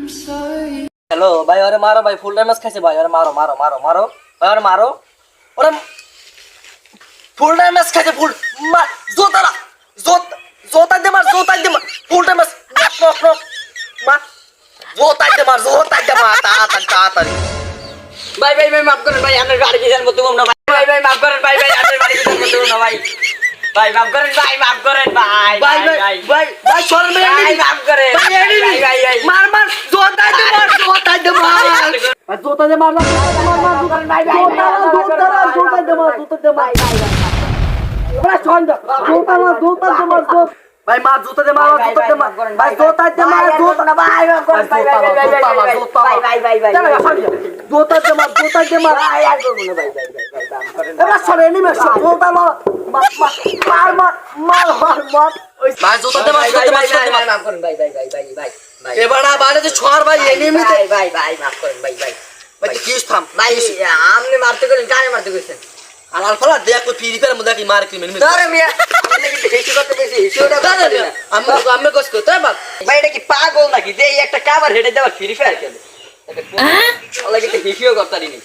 Hello ভাই, আরে মারো ভাই, ফুল ড্যামেজ খাইছে ভাই, আরে মারো মারো মারো মারো ভাই, আরে মারো, ওরে ফুল ড্যামেজ খাইছে, ফুল মার, জোতারা জোতা দে মার, জোতা দে মার, full damage knock knock knock মার, জোতা দে মার, তাড়াতাড়ি তাড়াতাড়ি। ভাই ভাই ভাই মাফ করেন ভাই, আপনার গাড়ি কি জানবো তুমি না ভাই। ভাই ভাই মাফ করেন ভাই, ভাই আপনার গাড়ি কি জানবো তুমি না ভাই। ভাই মাফ করেন ভাই, মাফ করেন ভাই। ভাই ভাই ভাই ভাই সর মেরে ভাই মাফ করেন ভাই, ভাই ভাই ভাই। মার মার, জোতা দে মার, জোতা দে মার ভাই, জোতা দে মার, মার মার, জোতা দে মার, জোতা দে মার, জোতা দে মার ভাই, ছন্দ জোতা মার, জোতা দে মার, ভাই মার, জোতা দে মার, জোতা দে মার ভাই, জোতা দে মার, জোতা না ভাই, মার করেন ভাই ভাই ভাই ভাই ভাই ভাই ভাই ভাই। জোতা দে মার, জোতা দে মার ভাই আর করব না ভাই ভাই ভাই ভাই মাফ করেন। এবার সর এনিমেশন, জোতা মার মার মার মার মার মার ভাই, জোতা দে মার, জোতা দে মার, জোতা দে মার মাফ করেন ভাই ভাই ভাই ভাই ভাই ভাই। এবার না বাইরে যে ছড় ভাই, এনিমিতে ভাই ভাই ভাই মাফ করেন ভাই ভাই ভাই, কিস থাম ভাই। আপনি মারতে গেলেন, কারে মারতে গেছেন? আলাল ফলা দেখ কই ফ্রি ফায়ার মধ্যে কি মার কি মেন ধরে মিয়া, আপনি কি বেশি করতে বেশি হিসেবটা দাদা করতে না। আমি কষ্ট করতে বাপ ভাই এটা কি পাগল নাকি যে এই একটা কাভার হেডে দেওয়া ফ্রি ফায়ার খেলে? ওলা কি হিসেব করতে পারিনি।